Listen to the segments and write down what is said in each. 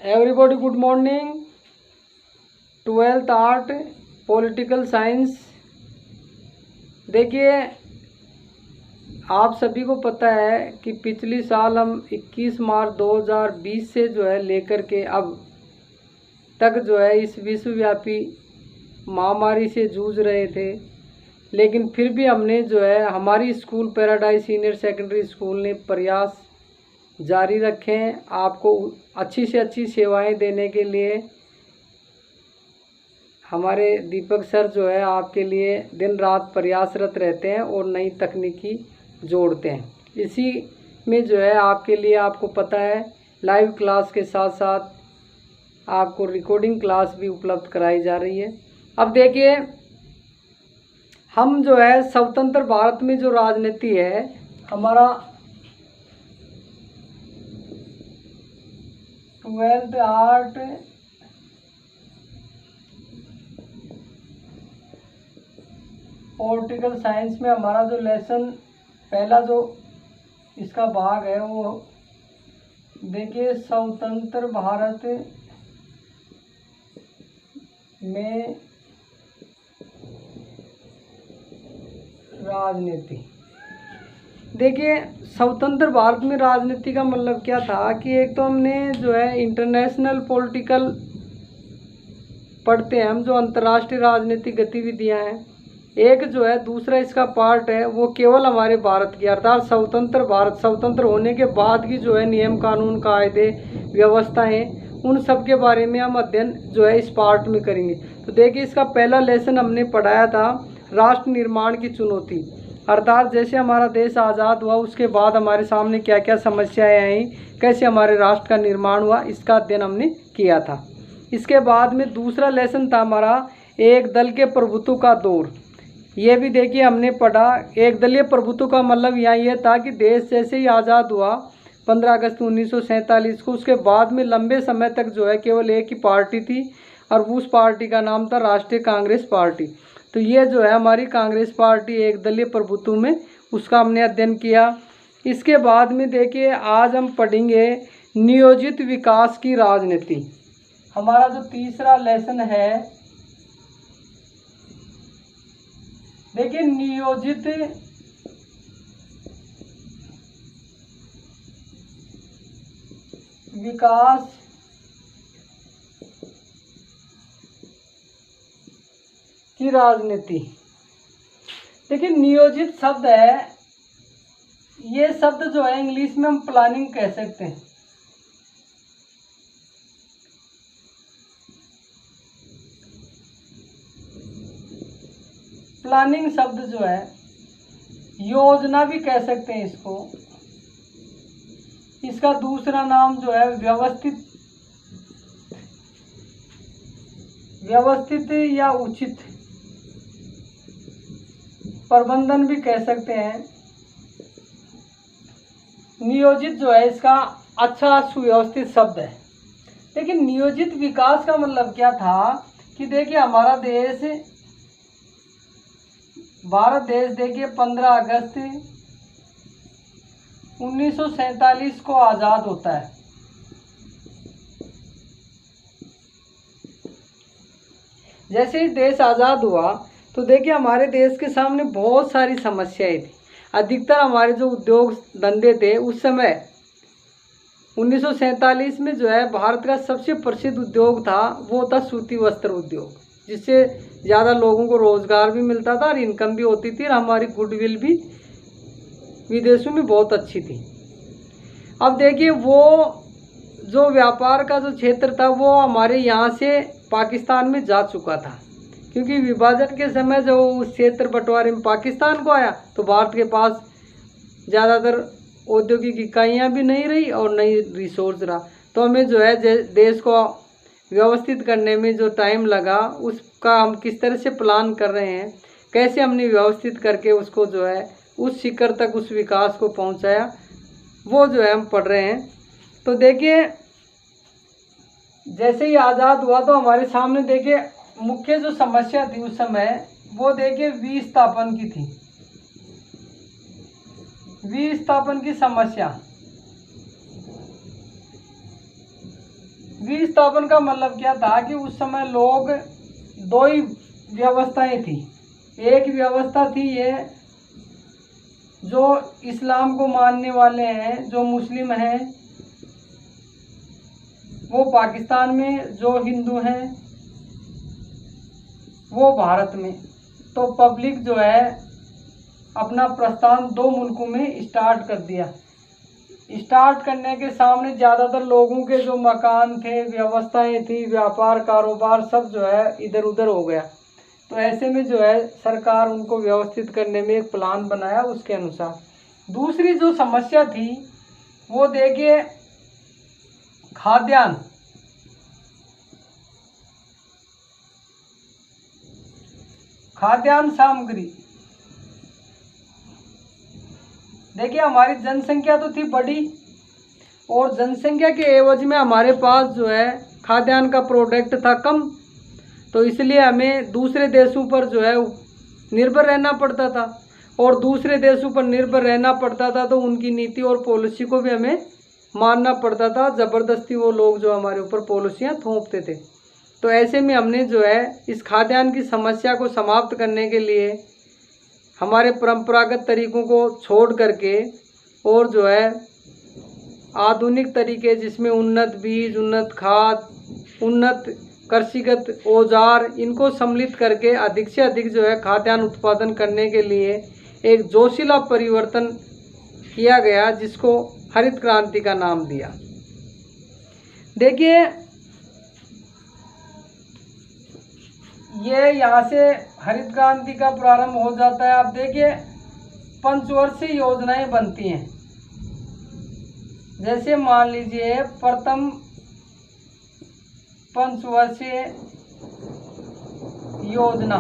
Everybody good morning. 12th art political science. देखिए, आप सभी को पता है कि पिछली साल हम 21 मार्च 2020 से जो है लेकर के अब तक जो है इस विश्वव्यापी महामारी से जूझ रहे थे। लेकिन फिर भी हमने जो है हमारी school paradise senior secondary school ने प्रयास जारी रखे हैं आपको अच्छी से अच्छी सेवाएं देने के लिए। हमारे दीपक सर जो है आपके लिए दिन रात प्रयासरत रहते हैं और नई तकनीकी जोड़ते हैं। इसी में जो है आपके लिए, आपको पता है, लाइव क्लास के साथ साथ आपको रिकॉर्डिंग क्लास भी उपलब्ध कराई जा रही है। अब देखिए, हम जो है स्वतंत्र भारत में जो राजनीति है, हमारा 12th आर्ट पॉलिटिकल साइंस में हमारा जो लेसन पहला जो इसका भाग है वो देखिए, स्वतंत्र भारत में राजनीति। देखिए, स्वतंत्र भारत में राजनीति का मतलब क्या था कि एक तो हमने जो है इंटरनेशनल पॉलिटिकल पढ़ते हैं हम, जो अंतर्राष्ट्रीय राजनीतिक गतिविधियां हैं। एक जो है दूसरा इसका पार्ट है वो केवल हमारे भारत की, अर्थात स्वतंत्र भारत, स्वतंत्र होने के बाद की जो है नियम कानून कायदे व्यवस्थाएं, उन सब के बारे में हम अध्ययन जो है इस पार्ट में करेंगे। तो देखिए, इसका पहला लेसन हमने पढ़ाया था राष्ट्र निर्माण की चुनौती, अर्थात जैसे हमारा देश आज़ाद हुआ उसके बाद हमारे सामने क्या क्या समस्याएं आई, कैसे हमारे राष्ट्र का निर्माण हुआ, इसका अध्ययन हमने किया था। इसके बाद में दूसरा लेसन था हमारा एक दल के प्रभुत्व का दौर। ये भी देखिए हमने पढ़ा। एक दलीय प्रभुत्व का मतलब यहाँ ये था कि देश जैसे ही आज़ाद हुआ 15 अगस्त 1947 को, उसके बाद में लंबे समय तक जो है केवल एक ही पार्टी थी और उस पार्टी का नाम था राष्ट्रीय कांग्रेस पार्टी। तो ये जो है हमारी कांग्रेस पार्टी एक दलीय प्रभुत्व में, उसका हमने अध्ययन किया। इसके बाद में देखिए, आज हम पढ़ेंगे नियोजित विकास की राजनीति। हमारा जो तीसरा लेसन है, देखिए, नियोजित विकास की राजनीति। देखिए, नियोजित शब्द है, ये शब्द जो है इंग्लिश में हम प्लानिंग कह सकते हैं। प्लानिंग शब्द जो है, योजना भी कह सकते हैं इसको। इसका दूसरा नाम जो है व्यवस्थित या उचित प्रबंधन भी कह सकते हैं। नियोजित जो है इसका अच्छा सुव्यवस्थित शब्द है। लेकिन नियोजित विकास का मतलब क्या था कि देखिए, हमारा देश भारत देश देखिए 15 अगस्त 1947 को आज़ाद होता है। जैसे ही देश आज़ाद हुआ तो देखिए हमारे देश के सामने बहुत सारी समस्याएं थी। अधिकतर हमारे जो उद्योग धंधे थे उस समय 1947 में जो है भारत का सबसे प्रसिद्ध उद्योग था वो था सूती वस्त्र उद्योग, जिससे ज़्यादा लोगों को रोज़गार भी मिलता था और इनकम भी होती थी और हमारी गुडविल भी विदेशों में बहुत अच्छी थी। अब देखिए, वो जो व्यापार का जो क्षेत्र था वो हमारे यहाँ से पाकिस्तान में जा चुका था, क्योंकि विभाजन के समय जो उस क्षेत्र बंटवारे में पाकिस्तान को आया तो भारत के पास ज़्यादातर औद्योगिक इकाइयाँ भी नहीं रही और नई रिसोर्स रहा। तो हमें जो है देश को व्यवस्थित करने में जो टाइम लगा, उसका हम किस तरह से प्लान कर रहे हैं, कैसे हमने व्यवस्थित करके उसको जो है उस शिखर तक, उस विकास को पहुंचाया, वो जो है हम पढ़ रहे हैं। तो देखिए, जैसे ही आज़ाद हुआ तो हमारे सामने देखिए मुख्य जो समस्या थी उस समय, वो देखिए विस्थापन की थी। विस्थापन की समस्या, विस्थापन का मतलब क्या था कि उस समय लोग दो ही व्यवस्थाएं थी। एक व्यवस्था थी ये जो इस्लाम को मानने वाले हैं, जो मुस्लिम हैं वो पाकिस्तान में, जो हिंदू हैं वो भारत में। तो पब्लिक जो है अपना प्रस्थान दो मुल्कों में स्टार्ट कर दिया। स्टार्ट करने के सामने ज़्यादातर लोगों के जो मकान थे, व्यवस्थाएं थी, व्यापार कारोबार सब जो है इधर उधर हो गया। तो ऐसे में जो है सरकार उनको व्यवस्थित करने में एक प्लान बनाया उसके अनुसार। दूसरी जो समस्या थी वो देखिए खाद्यान्न। खाद्यान्न सामग्री, देखिए हमारी जनसंख्या तो थी बड़ी और जनसंख्या के एवज में हमारे पास जो है खाद्यान्न का प्रोडक्ट था कम। तो इसलिए हमें दूसरे देशों पर जो है निर्भर रहना पड़ता था, और दूसरे देशों पर निर्भर रहना पड़ता था तो उनकी नीति और पॉलिसी को भी हमें मानना पड़ता था। ज़बरदस्ती वो लोग जो हमारे ऊपर पॉलिसियाँ थोपते थे। तो ऐसे में हमने जो है इस खाद्यान्न की समस्या को समाप्त करने के लिए हमारे परंपरागत तरीकों को छोड़ करके और जो है आधुनिक तरीके जिसमें उन्नत बीज, उन्नत खाद, उन्नत कृषिगत औजार, इनको सम्मिलित करके अधिक से अधिक जो है खाद्यान्न उत्पादन करने के लिए एक जोशीला परिवर्तन किया गया जिसको हरित क्रांति का नाम दिया। देखिए ये यहाँ से हरित क्रांति का प्रारंभ हो जाता है। अब देखिए पंचवर्षीय योजनाएं बनती हैं। जैसे मान लीजिए प्रथम पंचवर्षीय योजना,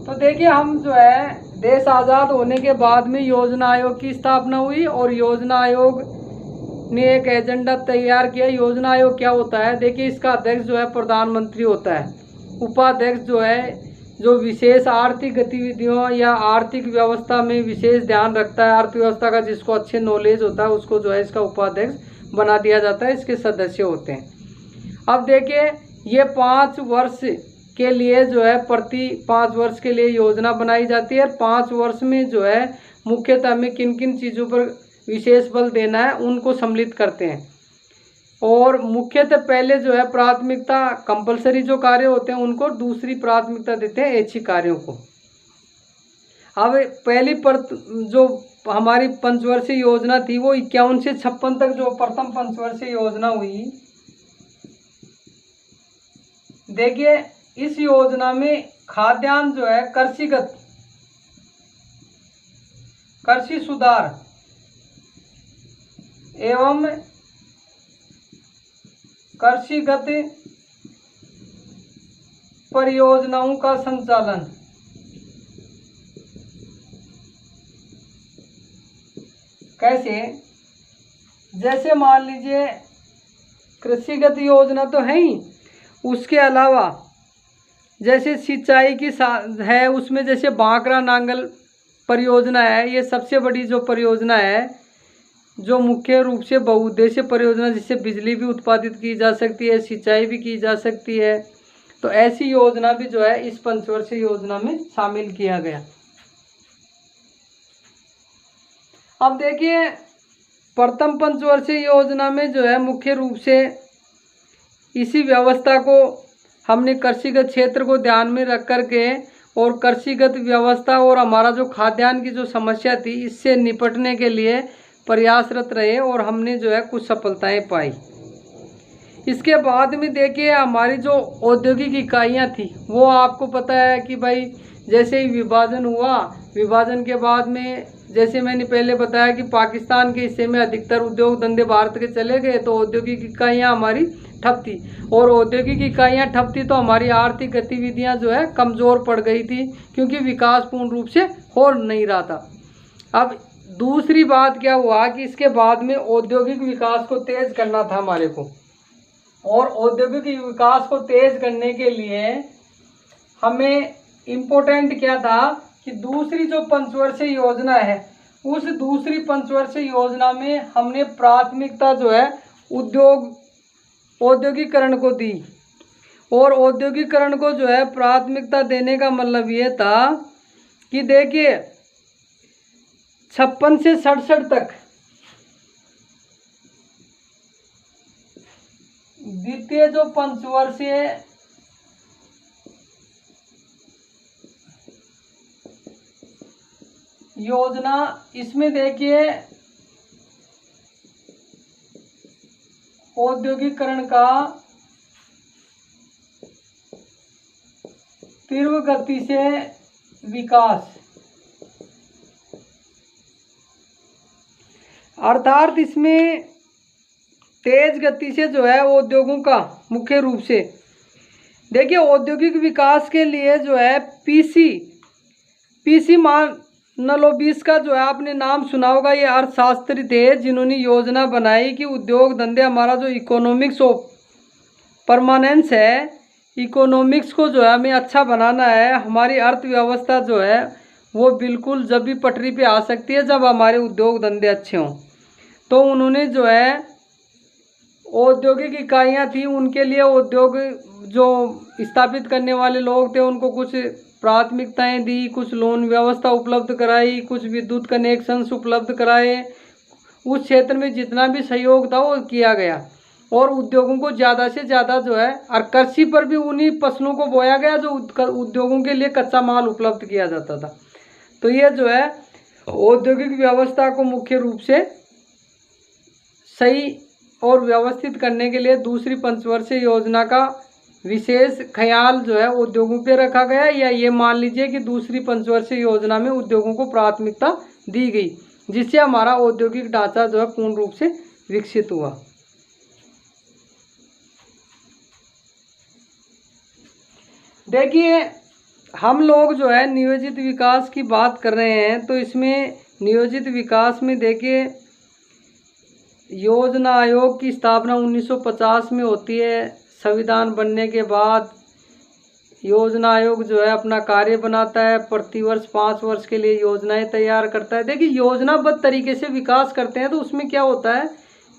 तो देखिए हम जो है देश आज़ाद होने के बाद में योजना आयोग की स्थापना हुई और योजना आयोग ने एक एजेंडा तैयार किया। योजना आयोग क्या होता है, देखिए इसका अध्यक्ष जो है प्रधानमंत्री होता है। उपाध्यक्ष जो है जो विशेष आर्थिक गतिविधियों या आर्थिक व्यवस्था में विशेष ध्यान रखता है, अर्थव्यवस्था का जिसको अच्छे नॉलेज होता है उसको जो है इसका उपाध्यक्ष बना दिया जाता है। इसके सदस्य होते हैं। अब देखिए ये 5 वर्ष के लिए जो है प्रति 5 वर्ष के लिए योजना बनाई जाती है। 5 वर्ष में जो है मुख्यतः हमें किन किन चीज़ों पर विशेष बल देना है उनको सम्मिलित करते हैं। और मुख्यतः पहले जो है प्राथमिकता कंपलसरी जो कार्य होते हैं उनको दूसरी प्राथमिकता देते हैं ऐच्छिक कार्यों को। अब पहली जो हमारी पंचवर्षीय योजना थी वो 51 से 56 तक जो प्रथम पंचवर्षीय योजना हुई। देखिए इस योजना में खाद्यान्न जो है कृषि सुधार एवं कृषिगत परियोजनाओं का संचालन, कैसे, जैसे मान लीजिए कृषिगत योजना तो है ही, उसके अलावा जैसे सिंचाई की है उसमें जैसे बांकरा नांगल परियोजना है। ये सबसे बड़ी जो परियोजना है जो मुख्य रूप से बहुउद्देशीय परियोजना जिससे बिजली भी उत्पादित की जा सकती है, सिंचाई भी की जा सकती है। तो ऐसी योजना भी जो है इस पंचवर्षीय योजना में शामिल किया गया। अब देखिए प्रथम पंचवर्षीय योजना में जो है मुख्य रूप से इसी व्यवस्था को हमने कृषिगत क्षेत्र को ध्यान में रख करके और कृषिगत व्यवस्था और हमारा जो खाद्यान्न की जो समस्या थी इससे निपटने के लिए प्रयासरत रहे और हमने जो है कुछ सफलताएं पाई। इसके बाद में देखिए हमारी जो औद्योगिक इकाइयां थी वो आपको पता है कि भाई जैसे ही विभाजन हुआ, विभाजन के बाद में जैसे मैंने पहले बताया कि पाकिस्तान के हिस्से में अधिकतर उद्योग धंधे भारत के चले गए तो औद्योगिक इकाइयां हमारी ठप थी। और औद्योगिक इकाइयां ठप थी तो हमारी आर्थिक गतिविधियां जो है कमज़ोर पड़ गई थी क्योंकि विकास पूर्ण रूप से हो नहीं रहा था। अब दूसरी बात क्या हुआ कि इसके बाद में औद्योगिक विकास को तेज़ करना था हमारे को, और औद्योगिक विकास को तेज़ करने के लिए हमें इम्पोर्टेंट क्या था कि दूसरी जो पंचवर्षीय योजना है उस दूसरी पंचवर्षीय योजना में हमने प्राथमिकता जो है उद्योग औद्योगिकरण को दी। और औद्योगिकरण को जो है प्राथमिकता देने का मतलब ये था कि देखिए 56 से 67 तक द्वितीय जो पंचवर्षीय योजना, इसमें देखिए औद्योगिकरण का तीव्र गति से विकास, अर्थात इसमें तेज गति से जो है उद्योगों का मुख्य रूप से देखिए औद्योगिक विकास के लिए जो है पीसी मानलोबिस का जो है आपने नाम सुना होगा। ये अर्थशास्त्री थे जिन्होंने योजना बनाई कि उद्योग धंधे, हमारा जो इकोनॉमिक्स ऑफ परमानेंस है, इकोनॉमिक्स को जो है हमें अच्छा बनाना है। हमारी अर्थव्यवस्था जो है वो बिल्कुल जब भी पटरी पे आ सकती है जब हमारे उद्योग धंधे अच्छे हों। तो उन्होंने जो है औद्योगिक इकाइयाँ थी, उनके लिए उद्योग जो स्थापित करने वाले लोग थे उनको कुछ प्राथमिकताएं दी, कुछ लोन व्यवस्था उपलब्ध कराई, कुछ विद्युत कनेक्शंस उपलब्ध कराए। उस क्षेत्र में जितना भी सहयोग था वो किया गया और उद्योगों को ज़्यादा से ज़्यादा जो है, और कृषि पर भी उन्हीं फसलों को बोया गया जो उद्योगों के लिए कच्चा माल उपलब्ध किया जाता था। तो ये जो है औद्योगिक व्यवस्था को मुख्य रूप से सही और व्यवस्थित करने के लिए दूसरी पंचवर्षीय योजना का विशेष ख्याल जो है उद्योगों पे रखा गया, या ये मान लीजिए कि दूसरी पंचवर्षीय योजना में उद्योगों को प्राथमिकता दी गई, जिससे हमारा औद्योगिक ढांचा जो है पूर्ण रूप से विकसित हुआ। देखिए हम लोग जो है नियोजित विकास की बात कर रहे हैं, तो इसमें नियोजित विकास में देखिए योजना आयोग की स्थापना 1950 में होती है। संविधान बनने के बाद योजना आयोग जो है अपना कार्य बनाता है, प्रतिवर्ष 5 वर्ष के लिए योजनाएं तैयार करता है। देखिए योजनाबद्ध तरीके से विकास करते हैं तो उसमें क्या होता है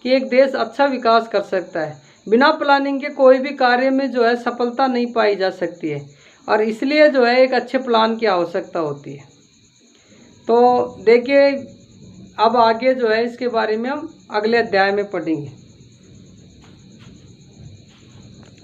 कि एक देश अच्छा विकास कर सकता है। बिना प्लानिंग के कोई भी कार्य में जो है सफलता नहीं पाई जा सकती है, और इसलिए जो है एक अच्छे प्लान की आवश्यकता होती है। तो देखिए अब आगे जो है इसके बारे में हम अगले अध्याय में पढ़ेंगे।